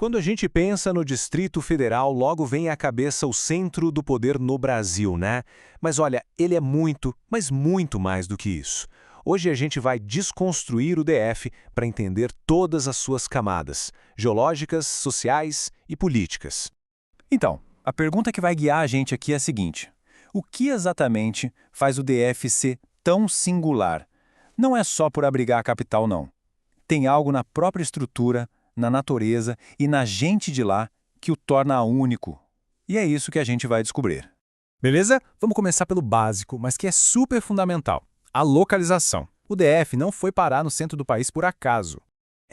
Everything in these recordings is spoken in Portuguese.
Quando a gente pensa no Distrito Federal, logo vem à cabeça o centro do poder no Brasil, né? Mas olha, ele é muito, mas muito mais do que isso. Hoje a gente vai desconstruir o DF para entender todas as suas camadas, geológicas, sociais e políticas. Então, a pergunta que vai guiar a gente aqui é a seguinte: o que exatamente faz o DF ser tão singular? Não é só por abrigar a capital, não. Tem algo na própria estrutura, na natureza e na gente de lá que o torna único. E é isso que a gente vai descobrir. Beleza? Vamos começar pelo básico, mas que é super fundamental: a localização. O DF não foi parar no centro do país por acaso.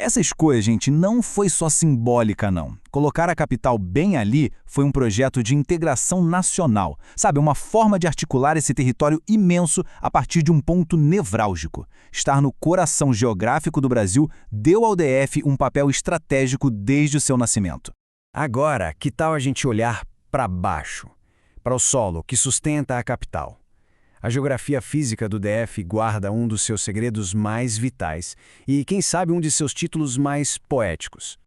Essa escolha, gente, não foi só simbólica, não. Colocar a capital bem ali foi um projeto de integração nacional. Sabe, uma forma de articular esse território imenso a partir de um ponto nevrálgico. Estar no coração geográfico do Brasil deu ao DF um papel estratégico desde o seu nascimento. Agora, que tal a gente olhar para baixo, para o solo que sustenta a capital? A geografia física do DF guarda um dos seus segredos mais vitais e, quem sabe, um de seus títulos mais poéticos.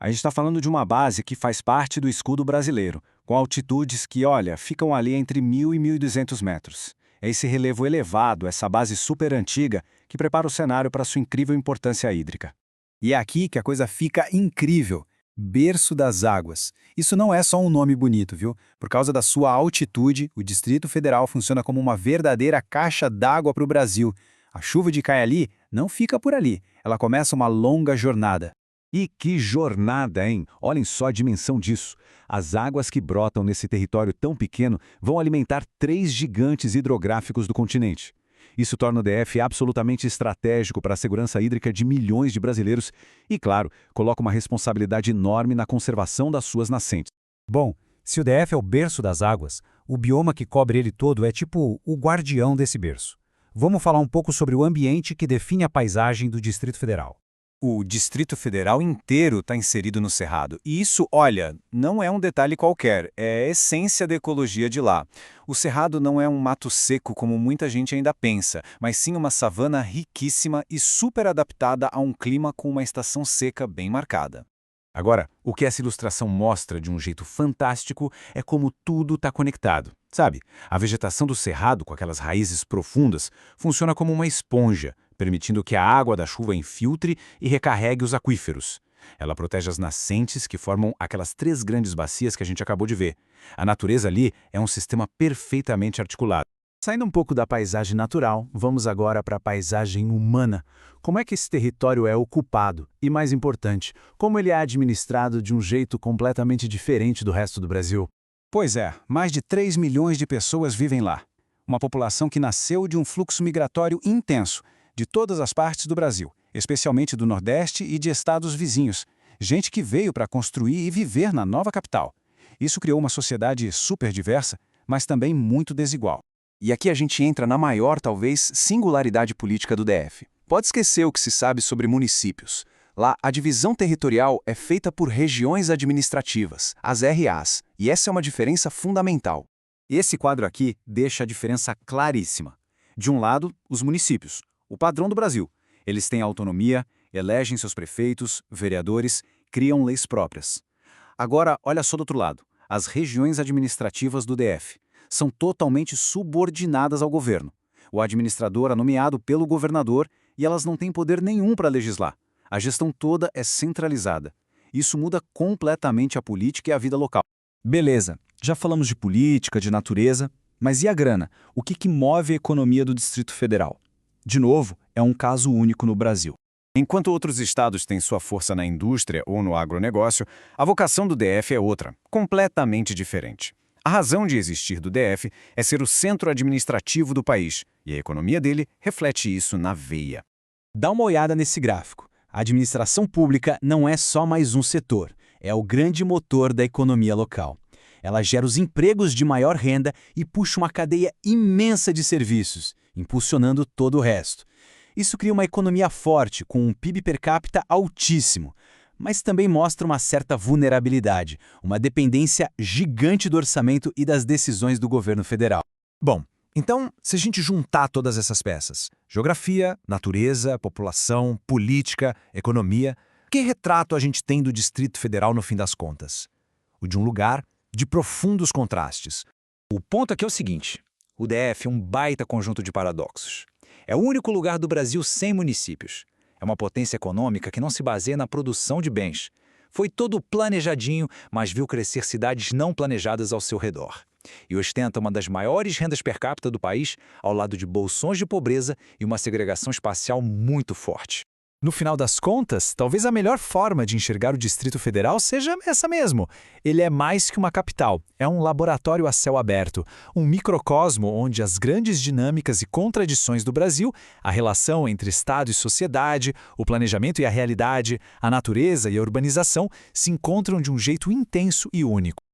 A gente está falando de uma base que faz parte do escudo brasileiro, com altitudes que, olha, ficam ali entre 1.000 e 1.200 metros. É esse relevo elevado, essa base super antiga, que prepara o cenário para sua incrível importância hídrica. E é aqui que a coisa fica incrível. Berço das águas. Isso não é só um nome bonito, viu? Por causa da sua altitude, o Distrito Federal funciona como uma verdadeira caixa d'água para o Brasil. A chuva de cai ali não fica por ali, ela começa uma longa jornada. E que jornada, hein? Olhem só a dimensão disso. As águas que brotam nesse território tão pequeno vão alimentar 3 gigantes hidrográficos do continente. Isso torna o DF absolutamente estratégico para a segurança hídrica de milhões de brasileiros e, claro, coloca uma responsabilidade enorme na conservação das suas nascentes. Bom, se o DF é o berço das águas, o bioma que cobre ele todo é tipo o guardião desse berço. Vamos falar um pouco sobre o ambiente que define a paisagem do Distrito Federal. O Distrito Federal inteiro está inserido no Cerrado. E isso, olha, não é um detalhe qualquer, é a essência da ecologia de lá. O Cerrado não é um mato seco como muita gente ainda pensa, mas sim uma savana riquíssima e super adaptada a um clima com uma estação seca bem marcada. Agora, o que essa ilustração mostra de um jeito fantástico é como tudo está conectado. Sabe, a vegetação do cerrado, com aquelas raízes profundas, funciona como uma esponja, permitindo que a água da chuva infiltre e recarregue os aquíferos. Ela protege as nascentes que formam aquelas 3 grandes bacias que a gente acabou de ver. A natureza ali é um sistema perfeitamente articulado. Saindo um pouco da paisagem natural, vamos agora para a paisagem humana. Como é que esse território é ocupado? E, mais importante, como ele é administrado de um jeito completamente diferente do resto do Brasil? Pois é, mais de 3 milhões de pessoas vivem lá. Uma população que nasceu de um fluxo migratório intenso, de todas as partes do Brasil, especialmente do Nordeste e de estados vizinhos. Gente que veio para construir e viver na nova capital. Isso criou uma sociedade super diversa, mas também muito desigual. E aqui a gente entra na maior, talvez, singularidade política do DF. Pode esquecer o que se sabe sobre municípios. Lá, a divisão territorial é feita por regiões administrativas, as RAs, e essa é uma diferença fundamental. Esse quadro aqui deixa a diferença claríssima. De um lado, os municípios, o padrão do Brasil. Eles têm autonomia, elegem seus prefeitos, vereadores, criam leis próprias. Agora, olha só do outro lado, as regiões administrativas do DF. São totalmente subordinadas ao governo. O administrador é nomeado pelo governador e elas não têm poder nenhum para legislar. A gestão toda é centralizada. Isso muda completamente a política e a vida local. Beleza, já falamos de política, de natureza, mas e a grana? O que move a economia do Distrito Federal? De novo, é um caso único no Brasil. Enquanto outros estados têm sua força na indústria ou no agronegócio, a vocação do DF é outra, completamente diferente. A razão de existir do DF é ser o centro administrativo do país, e a economia dele reflete isso na veia. Dá uma olhada nesse gráfico. A administração pública não é só mais um setor, é o grande motor da economia local. Ela gera os empregos de maior renda e puxa uma cadeia imensa de serviços, impulsionando todo o resto. Isso cria uma economia forte, com um PIB per capita altíssimo, mas também mostra uma certa vulnerabilidade, uma dependência gigante do orçamento e das decisões do governo federal. Bom, então, se a gente juntar todas essas peças, geografia, natureza, população, política, economia, Que retrato a gente tem do Distrito Federal no fim das contas? O de um lugar de profundos contrastes. O ponto aqui é o seguinte: o DF é um baita conjunto de paradoxos. É o único lugar do Brasil sem municípios. É uma potência econômica que não se baseia na produção de bens. Foi todo planejadinho, mas viu crescer cidades não planejadas ao seu redor. E ostenta uma das maiores rendas per capita do país, ao lado de bolsões de pobreza e uma segregação espacial muito forte. No final das contas, talvez a melhor forma de enxergar o Distrito Federal seja essa mesmo. Ele é mais que uma capital, é um laboratório a céu aberto, um microcosmo onde as grandes dinâmicas e contradições do Brasil, a relação entre Estado e sociedade, o planejamento e a realidade, a natureza e a urbanização, se encontram de um jeito intenso e único.